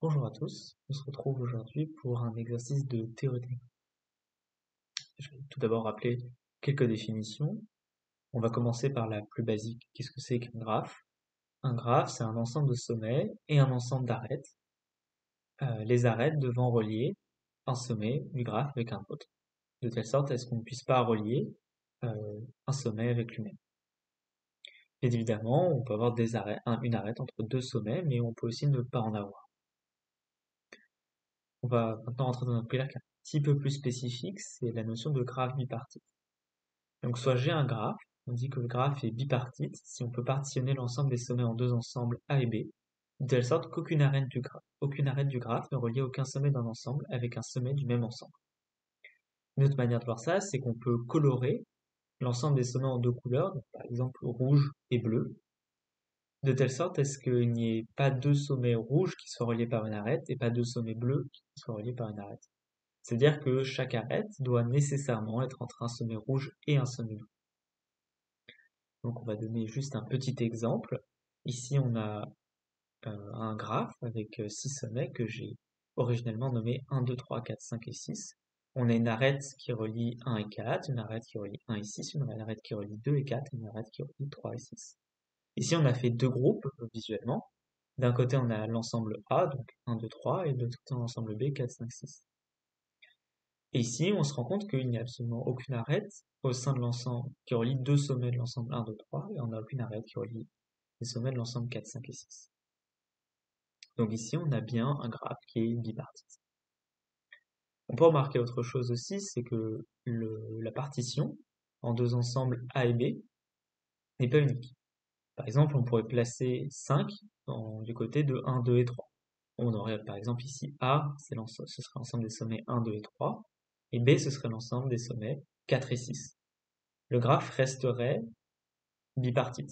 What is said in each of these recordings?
Bonjour à tous, on se retrouve aujourd'hui pour un exercice de théorie des graphes. Je vais tout d'abord rappeler quelques définitions. On va commencer par la plus basique. Qu'est-ce que c'est qu'un graphe? Un graphe, c'est un ensemble de sommets et un ensemble d'arêtes. Les arêtes devant relier un sommet du graphe avec un autre, de telle sorte à ce qu'on ne puisse pas relier un sommet avec lui-même. Bien évidemment, on peut avoir une arête entre deux sommets, mais on peut aussi ne pas en avoir. On va maintenant rentrer dans un cas un petit peu plus spécifique, c'est la notion de graphe bipartite. Donc soit j'ai un graphe, on dit que le graphe est bipartite si on peut partitionner l'ensemble des sommets en deux ensembles A et B, de telle sorte qu'aucune arête du graphe ne relie aucun sommet d'un ensemble avec un sommet du même ensemble. Une autre manière de voir ça, c'est qu'on peut colorer l'ensemble des sommets en deux couleurs, donc par exemple rouge et bleu, de telle sorte à ce qu'il n'y ait pas deux sommets rouges qui soient reliés par une arête et pas deux sommets bleus qui soient reliés par une arête. C'est-à-dire que chaque arête doit nécessairement être entre un sommet rouge et un sommet bleu. Donc on va donner juste un petit exemple. Ici on a un graphe avec 6 sommets que j'ai originellement nommé 1, 2, 3, 4, 5 et 6. On a une arête qui relie 1 et 4, une arête qui relie 1 et 6, une arête qui relie 2 et 4, et une arête qui relie 3 et 6. Ici on a fait deux groupes visuellement. D'un côté on a l'ensemble A, donc 1, 2, 3, et de l'autre côté l'ensemble B, 4, 5, 6. Et ici, on se rend compte qu'il n'y a absolument aucune arête au sein de l'ensemble qui relie deux sommets de l'ensemble 1, 2, 3, et on n'a aucune arête qui relie les sommets de l'ensemble 4, 5 et 6. Donc ici, on a bien un graphe qui est bipartite. On peut remarquer autre chose aussi, c'est que la partition en deux ensembles A et B n'est pas unique. Par exemple, on pourrait placer 5 du côté de 1, 2 et 3. On aurait par exemple ici A, ce serait l'ensemble des sommets 1, 2 et 3, et B, ce serait l'ensemble des sommets 4 et 6. Le graphe resterait bipartite.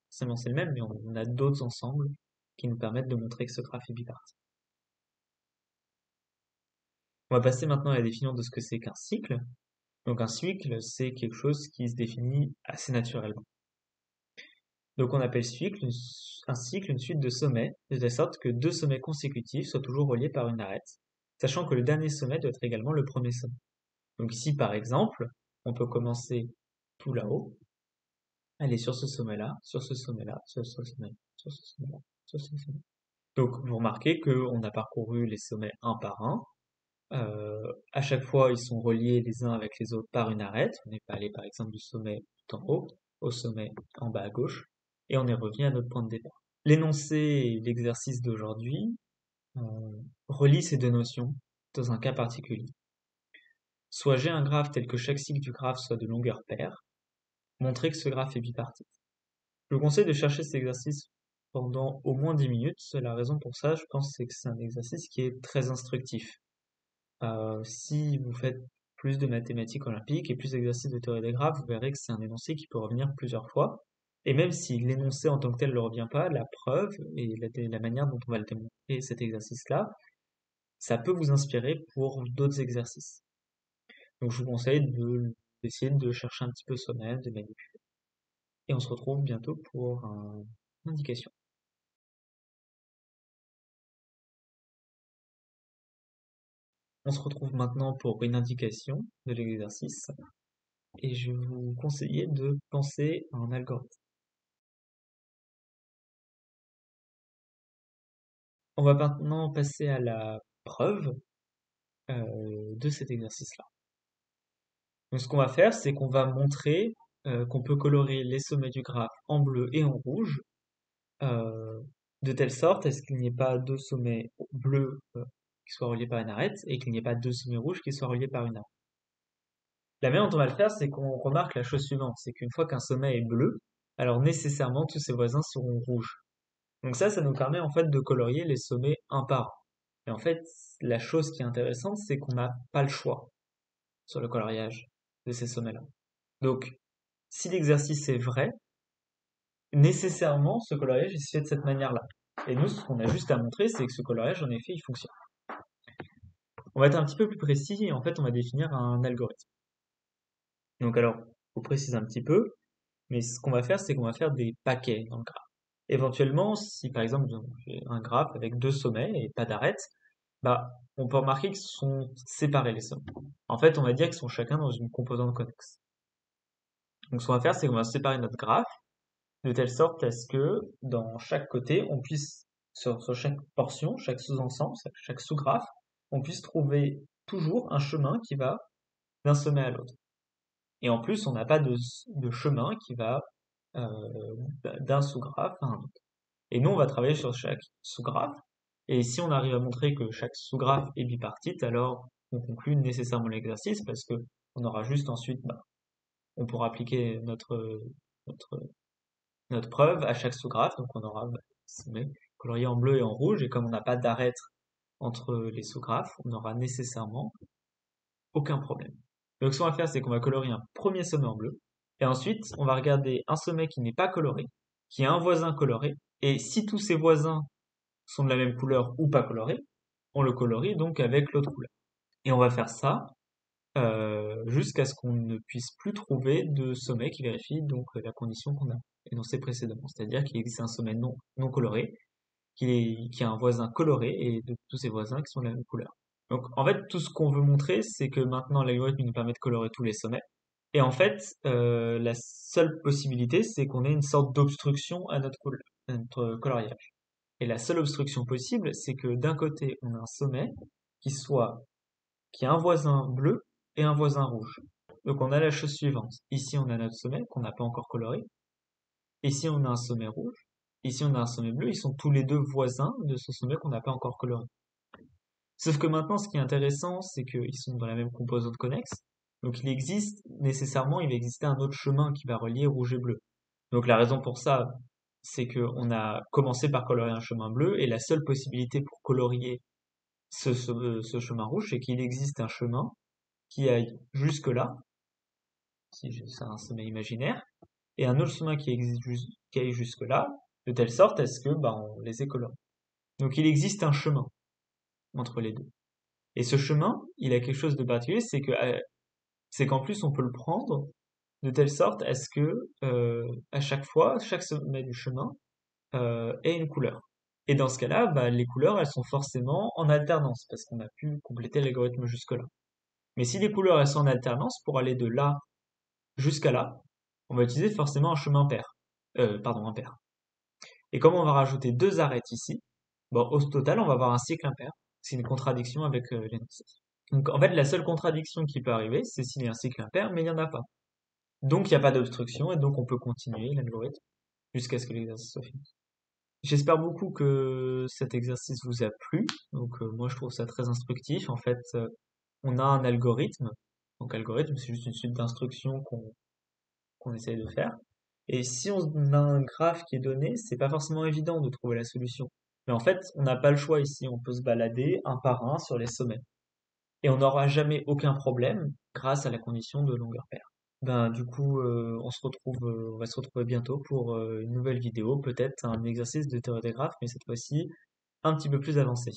Seulement c'est le même, mais on a d'autres ensembles qui nous permettent de montrer que ce graphe est bipartite. On va passer maintenant à la définition de ce que c'est qu'un cycle. Donc un cycle, c'est quelque chose qui se définit assez naturellement. Donc on appelle un cycle une suite de sommets, de telle sorte que deux sommets consécutifs soient toujours reliés par une arête, sachant que le dernier sommet doit être également le premier sommet. Donc ici, par exemple, on peut commencer tout là-haut, aller sur ce sommet-là, sur ce sommet-là, sur ce sommet-là, sur ce sommet-là, sur ce sommet. Donc vous remarquez qu'on a parcouru les sommets un par un. À chaque fois, ils sont reliés les uns avec les autres par une arête. On n'est pas allé par exemple du sommet tout en haut au sommet en bas à gauche, et on est revenu à notre point de départ. L'énoncé et l'exercice d'aujourd'hui relient ces deux notions dans un cas particulier. Soit j'ai un graphe tel que chaque cycle du graphe soit de longueur paire, montrer que ce graphe est bipartite. Je vous conseille de chercher cet exercice pendant au moins 10 minutes. La raison pour ça, je pense, c'est que c'est un exercice qui est très instructif. Si vous faites plus de mathématiques olympiques et plus d'exercices de théorie des graphes, vous verrez que c'est un énoncé qui peut revenir plusieurs fois. Et même si l'énoncé en tant que tel ne revient pas, la preuve et la manière dont on va le démontrer cet exercice-là, ça peut vous inspirer pour d'autres exercices. Donc je vous conseille d'essayer de chercher un petit peu soi-même, de manipuler. Et on se retrouve bientôt pour une indication. On se retrouve maintenant pour une indication de l'exercice et je vais vous conseiller de penser à un algorithme. On va maintenant passer à la preuve de cet exercice-là. Donc ce qu'on va faire, c'est qu'on va montrer qu'on peut colorer les sommets du graphe en bleu et en rouge, euh, de telle sorte à ce qu'il n'y ait pas deux sommets bleus qui soient reliés par une arête et qu'il n'y ait pas deux sommets rouges qui soient reliés par une arête. La manière dont on va le faire, c'est qu'on remarque la chose suivante, c'est qu'une fois qu'un sommet est bleu, alors nécessairement tous ses voisins seront rouges. Donc ça nous permet en fait de colorier les sommets un par un. Et en fait, la chose qui est intéressante, c'est qu'on n'a pas le choix sur le coloriage de ces sommets-là. Donc, si l'exercice est vrai, nécessairement ce coloriage est fait de cette manière-là. Et nous, ce qu'on a juste à montrer, c'est que ce coloriage, en effet, il fonctionne. On va être un petit peu plus précis et en fait, on va définir un algorithme. Donc alors, je vous précise un petit peu, mais ce qu'on va faire, c'est qu'on va faire des paquets dans le graphe. Éventuellement, si par exemple j'ai un graphe avec deux sommets et pas d'arête, bah on peut remarquer qu'ils sont séparés les sommets. En fait, on va dire qu'ils sont chacun dans une composante connexe. Donc ce qu'on va faire, c'est qu'on va séparer notre graphe de telle sorte à ce que dans chaque côté, on puisse, sur chaque portion, chaque sous-ensemble, chaque sous-graphe, on puisse trouver toujours un chemin qui va d'un sommet à l'autre. Et en plus, on n'a pas de chemin qui va euh, d'un sous-graphe à un autre. Et nous, on va travailler sur chaque sous-graphe. Et si on arrive à montrer que chaque sous-graphe est bipartite, alors on conclut nécessairement l'exercice parce que on aura juste ensuite, bah, on pourra appliquer notre, notre preuve à chaque sous-graphe. Donc on aura sommet colorié en bleu et en rouge. Et comme on n'a pas d'arête entre les sous-graphes, on aura nécessairement aucun problème. Donc ce qu'on va faire, c'est qu'on va colorier un premier sommet en bleu. Et ensuite, on va regarder un sommet qui n'est pas coloré, qui a un voisin coloré. Et si tous ces voisins sont de la même couleur ou pas colorés, on le colorie donc avec l'autre couleur. Et on va faire ça jusqu'à ce qu'on ne puisse plus trouver de sommet qui vérifie donc la condition qu'on a énoncée précédemment. C'est-à-dire qu'il existe un sommet non coloré, qui a un voisin coloré et de tous ses voisins qui sont de la même couleur. Donc en fait, tout ce qu'on veut montrer, c'est que maintenant l'algorithme nous permet de colorer tous les sommets. Et en fait, la seule possibilité, c'est qu'on ait une sorte d'obstruction à notre coloriage. Et la seule obstruction possible, c'est que d'un côté, on a un sommet qui soit, qui a un voisin bleu et un voisin rouge. Donc on a la chose suivante. Ici, on a notre sommet qu'on n'a pas encore coloré. Ici, on a un sommet rouge. Ici, on a un sommet bleu. Ils sont tous les deux voisins de ce sommet qu'on n'a pas encore coloré. Sauf que maintenant, ce qui est intéressant, c'est qu'ils sont dans la même composante connexe. Donc il existe, nécessairement, il va exister un autre chemin qui va relier rouge et bleu. Donc la raison pour ça, c'est qu'on a commencé par colorier un chemin bleu, et la seule possibilité pour colorier ce chemin rouge, c'est qu'il existe un chemin qui aille jusque-là, si c'est un sommet imaginaire, et un autre chemin qui aille jusque-là, de telle sorte à ce que bah, on les ait colorés. Donc il existe un chemin entre les deux. Et ce chemin, il a quelque chose de particulier, c'est qu'en plus on peut le prendre de telle sorte à ce que à chaque fois, chaque sommet du chemin ait une couleur. Et dans ce cas-là, bah, les couleurs, elles sont forcément en alternance, parce qu'on a pu compléter l'algorithme jusque-là. Mais si les couleurs, elles sont en alternance, pour aller de là jusqu'à là, on va utiliser forcément un chemin pair. Pardon, impair. Et comme on va rajouter deux arêtes ici, bon, au total, on va avoir un cycle impair. C'est une contradiction avec l'énonciation. Donc en fait, la seule contradiction qui peut arriver, c'est s'il y a un cycle impair, mais il n'y en a pas. Donc il n'y a pas d'obstruction, et donc on peut continuer l'algorithme jusqu'à ce que l'exercice soit fini. J'espère beaucoup que cet exercice vous a plu. Donc moi je trouve ça très instructif. En fait, on a un algorithme. Donc algorithme, c'est juste une suite d'instructions qu'on essaye de faire. Et si on a un graphe qui est donné, c'est pas forcément évident de trouver la solution. Mais en fait, on n'a pas le choix ici. On peut se balader un par un sur les sommets. Et on n'aura jamais aucun problème grâce à la condition de longueur paire. Ben, du coup, on va se retrouver bientôt pour une nouvelle vidéo, peut-être un exercice de théorie des graphes, mais cette fois-ci un petit peu plus avancé.